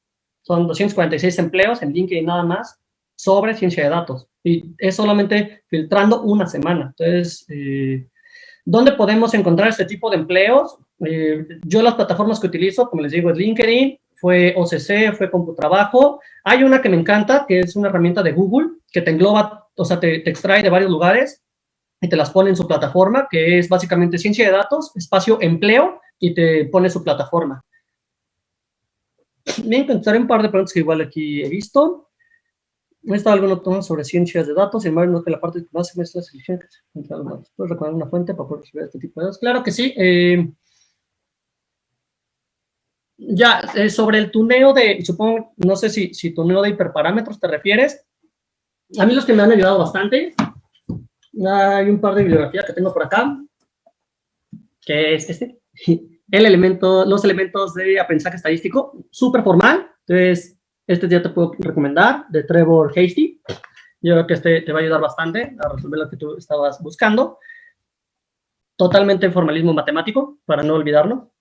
Son 246 empleos en LinkedIn nada más sobre ciencia de datos. Y es solamente filtrando una semana. Entonces, ¿dónde podemos encontrar este tipo de empleos? Yo las plataformas que utilizo, como les digo, es LinkedIn, fue OCC, fue CompuTrabajo. Hay una que me encanta, que es una herramienta de Google, que te engloba, o sea, te extrae de varios lugares y te las pone en su plataforma, que es básicamente ciencia de datos, espacio empleo, y te pone su plataforma. Bien, contestaré un par de preguntas que igual aquí he visto. ¿No está algo notado sobre ciencias de datos? Sin embargo, no que la parte de más semestres ¿puedes recordar una fuente para poder resolver este tipo de datos? Claro que sí. Sobre el tuneo supongo, no sé si tuneo de hiperparámetros te refieres. A mí los que me han ayudado bastante, hay un par de bibliografías que tengo por acá, que es los elementos de aprendizaje estadístico, súper formal. Entonces, ya te puedo recomendar, de Trevor Hasty. Yo creo que te va a ayudar bastante a resolver lo que tú estabas buscando. Totalmente formalismo matemático, para no olvidarlo.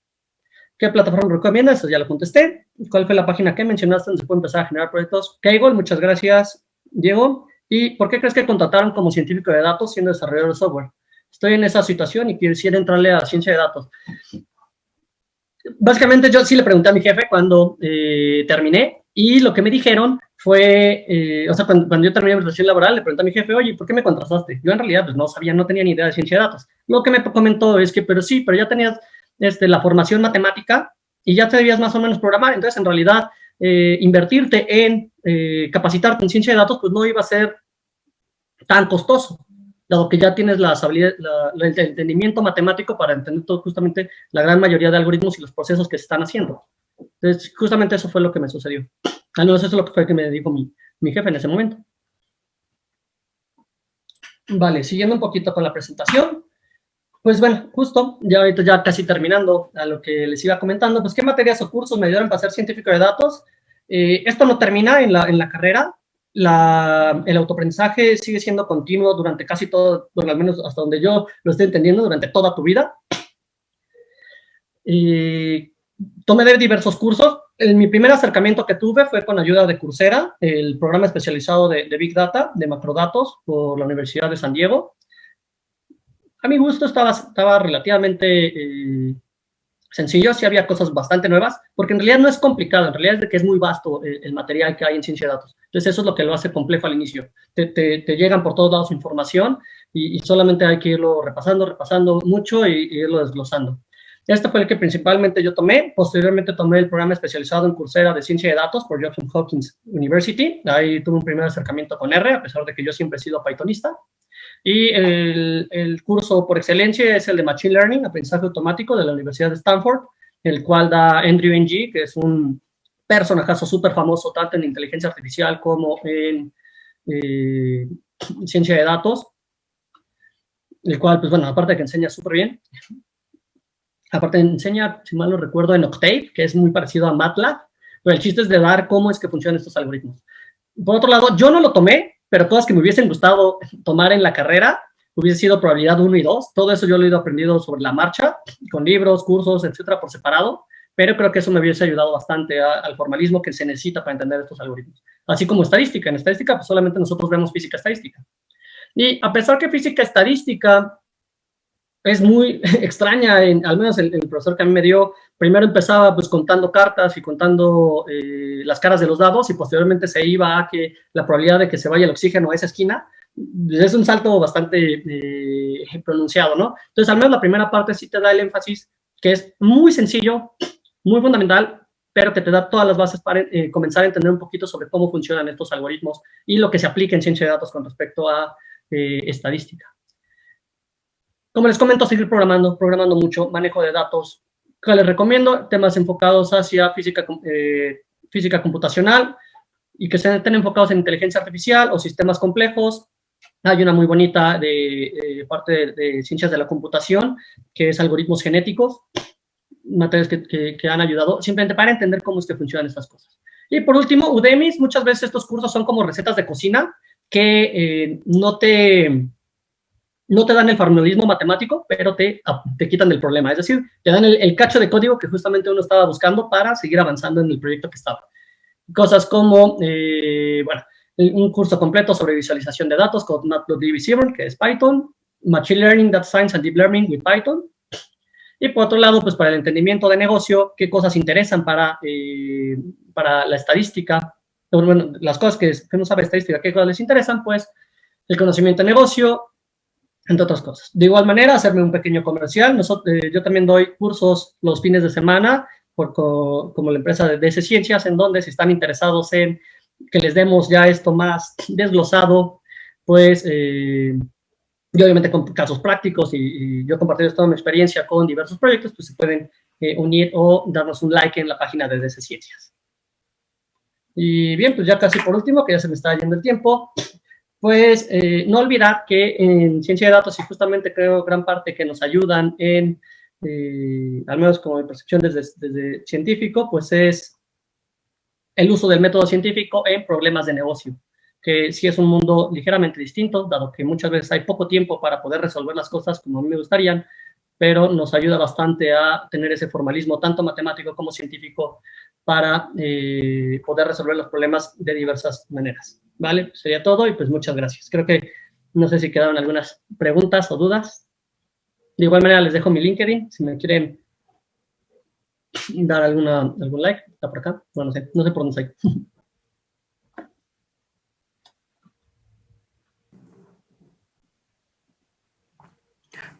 ¿Qué plataforma recomiendas? Eso ya lo contesté. ¿Cuál fue la página que mencionaste donde se puede empezar a generar proyectos? Kaggle, muchas gracias, Diego. ¿Y por qué crees que contrataron como científico de datos siendo desarrollador de software? Estoy en esa situación y quisiera entrarle a ciencia de datos. Básicamente yo sí le pregunté a mi jefe cuando terminé y lo que me dijeron fue, o sea, cuando yo terminé mi relación laboral, le pregunté a mi jefe, oye, ¿por qué me contrataste? Yo en realidad pues no sabía, no tenía ni idea de ciencia de datos. Lo que me comentó es que, pero ya tenías la formación matemática y ya te debías más o menos programar, entonces en realidad invertirte en capacitarte en ciencia de datos pues no iba a ser tan costoso, dado que ya tienes las habilidades, el entendimiento matemático para entender todo, justamente la gran mayoría de algoritmos y los procesos que se están haciendo. Entonces, justamente eso fue lo que me sucedió. Al menos eso es lo que fue que me dijo mi jefe en ese momento. Vale, siguiendo un poquito con la presentación. Pues bueno, justo, ya ahorita ya casi terminando a lo que les iba comentando, pues qué materias o cursos me ayudaron para ser científico de datos. Esto no termina en la carrera. El autoaprendizaje sigue siendo continuo durante casi todo, bueno, al menos hasta donde yo lo estoy entendiendo, durante toda tu vida. Tomé diversos cursos. Mi primer acercamiento que tuve fue con ayuda de Coursera, el programa especializado de Big Data, de macrodatos, por la Universidad de San Diego. A mi gusto estaba relativamente sencillo, sí había cosas bastante nuevas, porque en realidad no es complicado, en realidad es de que es muy vasto el material que hay en ciencia de datos. Entonces eso es lo que lo hace complejo al inicio. Te llegan por todos lados información y solamente hay que irlo repasando mucho y irlo desglosando. Este fue el que principalmente yo tomé. Posteriormente tomé el programa especializado en Coursera de Ciencia de Datos por Johns Hopkins University. Ahí tuve un primer acercamiento con R, a pesar de que yo siempre he sido pythonista. Y el curso por excelencia es el de Machine Learning, aprendizaje automático de la Universidad de Stanford, el cual da Andrew Ng, que es un personajazo súper famoso tanto en inteligencia artificial como en ciencia de datos, el cual, pues bueno, aparte de que enseña súper bien, aparte enseña, si mal no recuerdo, en Octave, que es muy parecido a MATLAB, pero el chiste es de dar cómo es que funcionan estos algoritmos. Por otro lado, yo no lo tomé, pero todas que me hubiesen gustado tomar en la carrera, hubiese sido probabilidad 1 y 2. Todo eso yo lo he ido aprendiendo sobre la marcha, con libros, cursos, etcétera, por separado, pero creo que eso me hubiese ayudado bastante al formalismo que se necesita para entender estos algoritmos. Así como estadística. En estadística, pues solamente nosotros vemos física estadística. Y a pesar que física estadística es muy extraña, al menos el profesor que a mí me dio, primero empezaba pues contando cartas y contando las caras de los dados y posteriormente se iba a que la probabilidad de que se vaya el oxígeno a esa esquina es un salto bastante pronunciado, ¿no? Entonces, al menos la primera parte sí te da el énfasis que es muy sencillo, muy fundamental, pero que te da todas las bases para comenzar a entender un poquito sobre cómo funcionan estos algoritmos y lo que se aplica en ciencia de datos con respecto a estadística. Como les comento, seguir programando mucho, manejo de datos. ¿Qué les recomiendo? Temas enfocados hacia física computacional y que estén enfocados en inteligencia artificial o sistemas complejos. Hay una muy bonita de parte de ciencias de la computación, que es algoritmos genéticos, materias que han ayudado simplemente para entender cómo es que funcionan estas cosas. Y por último, Udemy, muchas veces estos cursos son como recetas de cocina que no te dan el formalismo matemático, pero te quitan el problema. Es decir, te dan el cacho de código que justamente uno estaba buscando para seguir avanzando en el proyecto que estaba. Cosas como, bueno, un curso completo sobre visualización de datos con Matplotlib y Seaborn, que es Python, Machine Learning, Data Science and Deep Learning with Python. Y por otro lado, pues para el entendimiento de negocio, qué cosas interesan para la estadística. Bueno, las cosas que no sabe estadística, qué cosas les interesan, pues el conocimiento de negocio, entre otras cosas. De igual manera, hacerme un pequeño comercial. Yo también doy cursos los fines de semana como la empresa de DS Ciencias, en donde si están interesados en que les demos ya esto más desglosado, pues yo obviamente con casos prácticos y yo compartiendo toda mi experiencia con diversos proyectos, pues se pueden unir o darnos un like en la página de DS Ciencias. Y bien, pues ya casi por último, que ya se me está yendo el tiempo, pues no olvidar que en ciencia de datos, y justamente creo gran parte que nos ayudan en, al menos como mi percepción desde científico, pues es el uso del método científico en problemas de negocio, que sí es un mundo ligeramente distinto, dado que muchas veces hay poco tiempo para poder resolver las cosas como a mí me gustarían, pero nos ayuda bastante a tener ese formalismo tanto matemático como científico para poder resolver los problemas de diversas maneras. ¿Vale? Sería todo y pues muchas gracias. Creo que no sé si quedaron algunas preguntas o dudas. De igual manera les dejo mi LinkedIn, si me quieren dar algún like, está por acá. Bueno, no sé por dónde estoy.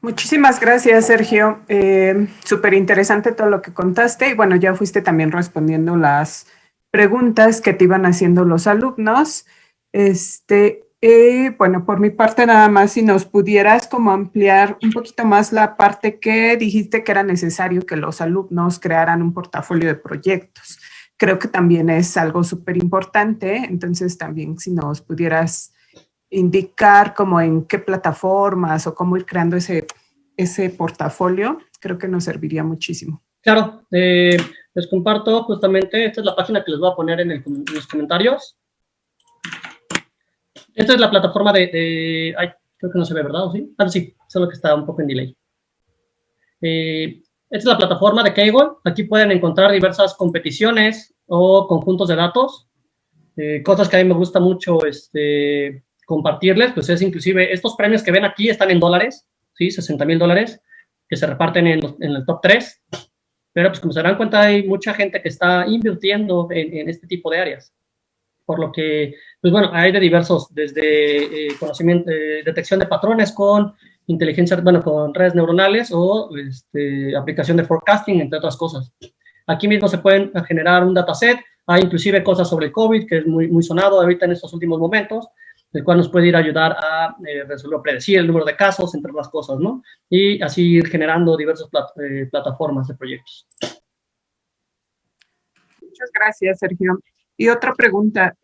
Muchísimas gracias, Sergio. Súper interesante todo lo que contaste y bueno, ya fuiste también respondiendo las preguntas que te iban haciendo los alumnos. Bueno, por mi parte nada más, si nos pudieras como ampliar un poquito más la parte que dijiste que era necesario que los alumnos crearan un portafolio de proyectos. Creo que también es algo súper importante, entonces también si nos pudieras indicar como en qué plataformas o cómo ir creando ese portafolio, creo que nos serviría muchísimo. Claro, les comparto justamente, esta es la página que les voy a poner en los comentarios. Esta es la plataforma ay, creo que no se ve, ¿verdad? ¿O sí? Ah, sí, solo que está un poco en delay. Esta es la plataforma de Kaggle. Aquí pueden encontrar diversas competiciones o conjuntos de datos. Cosas que a mí me gusta mucho compartirles, pues es inclusive estos premios que ven aquí están en dólares, ¿sí? $60,000 que se reparten en el top 3. Pero pues como se darán cuenta hay mucha gente que está invirtiendo en este tipo de áreas. Por lo que, pues bueno, hay de diversos, desde conocimiento, detección de patrones con inteligencia, bueno, con redes neuronales o aplicación de forecasting, entre otras cosas. Aquí mismo se pueden generar un dataset, hay inclusive cosas sobre el COVID, que es muy, muy sonado ahorita en estos últimos momentos, el cual nos puede ir a ayudar a resolver, predecir el número de casos, entre otras cosas, ¿no? Y así ir generando diversas plataformas de proyectos. Muchas gracias, Sergio. Y otra pregunta,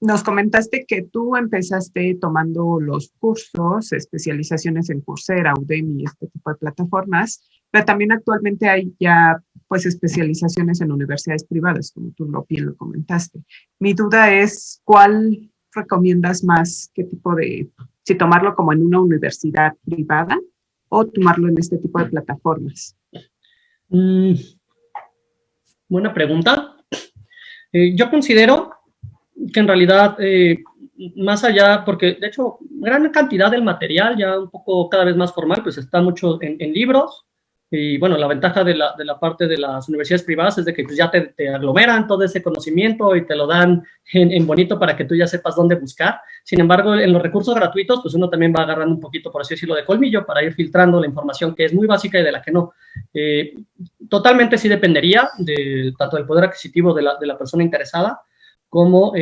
nos comentaste que tú empezaste tomando los cursos, especializaciones en Coursera, Udemy, este tipo de plataformas, pero también actualmente hay ya pues especializaciones en universidades privadas, como tú bien lo comentaste. Mi duda es, ¿cuál recomiendas más? ¿Qué tipo de, si tomarlo como en una universidad privada o tomarlo en este tipo de plataformas? Buena pregunta. Yo considero que en realidad, más allá, porque de hecho, gran cantidad del material, ya un poco cada vez más formal, pues está mucho en libros. Y bueno, la ventaja de la parte de las universidades privadas es de que pues, ya te aglomeran todo ese conocimiento y te lo dan en bonito para que tú ya sepas dónde buscar. Sin embargo, en los recursos gratuitos, pues uno también va agarrando un poquito, por así decirlo, de colmillo para ir filtrando la información que es muy básica y de la que no. Totalmente sí dependería tanto del poder adquisitivo de la persona interesada como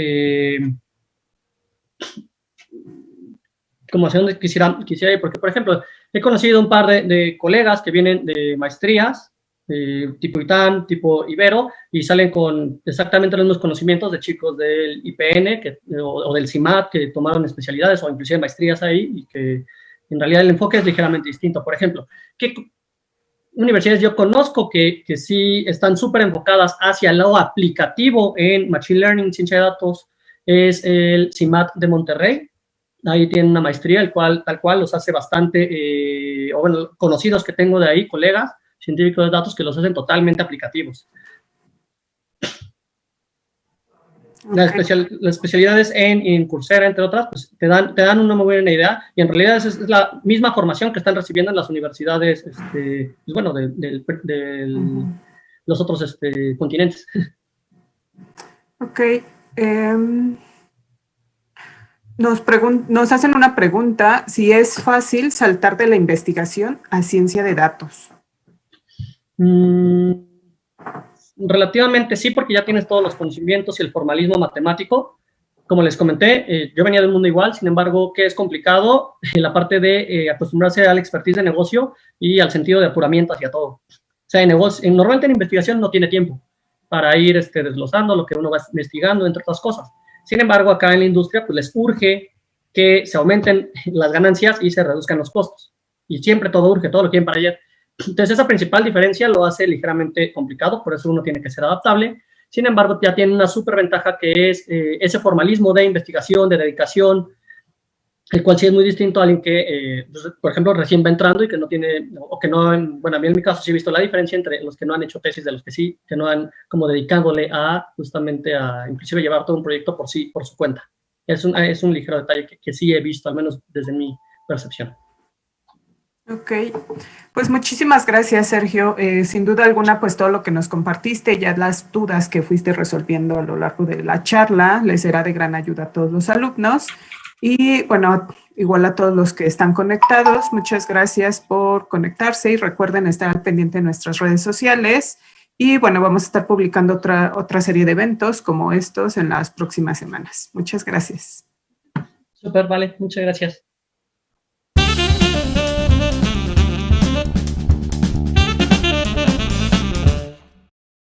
hacia dónde quisiera ir, porque, por ejemplo, he conocido un par de colegas que vienen de maestrías, tipo ITAM, tipo Ibero, y salen con exactamente los mismos conocimientos de chicos del IPN o del CIMAT que tomaron especialidades o inclusive maestrías ahí, y que en realidad el enfoque es ligeramente distinto. Por ejemplo, ¿qué universidades yo conozco que sí están súper enfocadas hacia lo aplicativo en Machine Learning, ciencia de datos? Es el CIMAT de Monterrey. Ahí tienen una maestría, tal cual los hace bastante, o bueno, conocidos que tengo de ahí, colegas científicos de datos que los hacen totalmente aplicativos. Okay. Las especialidades en Coursera, entre otras, pues te dan una muy buena idea, y en realidad es la misma formación que están recibiendo en las universidades, pues bueno, los otros continentes. Ok. Nos hacen una pregunta, si es fácil saltar de la investigación a ciencia de datos. Relativamente sí, porque ya tienes todos los conocimientos y el formalismo matemático. Como les comenté, yo venía del mundo igual, sin embargo, que es complicado en la parte de acostumbrarse al expertise de negocio y al sentido de apuramiento hacia todo. O sea, normalmente en investigación no tiene tiempo para ir desglosando lo que uno va investigando, entre otras cosas. Sin embargo, acá en la industria, pues les urge que se aumenten las ganancias y se reduzcan los costos. Y siempre todo urge, todo lo quieren para ayer. Entonces, esa principal diferencia lo hace ligeramente complicado, por eso uno tiene que ser adaptable. Sin embargo, ya tiene una súper ventaja que es ese formalismo de investigación, de dedicación, el cual sí es muy distinto a alguien que, por ejemplo, recién va entrando y que no tiene, o que no, bueno, a mí en mi caso sí he visto la diferencia entre los que no han hecho tesis de los que sí, que no han como dedicándole a justamente a inclusive llevar todo un proyecto por su cuenta. Es un ligero detalle que sí he visto, al menos desde mi percepción. Ok, pues muchísimas gracias, Sergio. Sin duda alguna, pues todo lo que nos compartiste, ya las dudas que fuiste resolviendo a lo largo de la charla, les será de gran ayuda a todos los alumnos. Y bueno, igual a todos los que están conectados, muchas gracias por conectarse y recuerden estar al pendiente de nuestras redes sociales. Y bueno, vamos a estar publicando otra serie de eventos como estos en las próximas semanas. Muchas gracias. Súper, vale, muchas gracias.